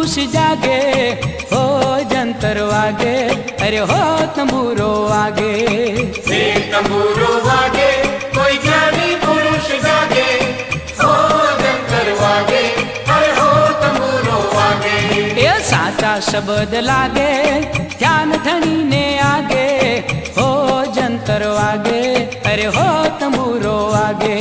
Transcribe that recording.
पुरुष जागे हो जंतर वागे अरे हो तंबूरो वागे तंबूरो वागे कोई ज्ञानी पुरुष जागे हो जंतर वागे अरे हो तंबूरो वागे ये साचा शब्द लागे ध्यान धनी ने आगे हो जंतर वागे अरे हो तंबूरो वागे।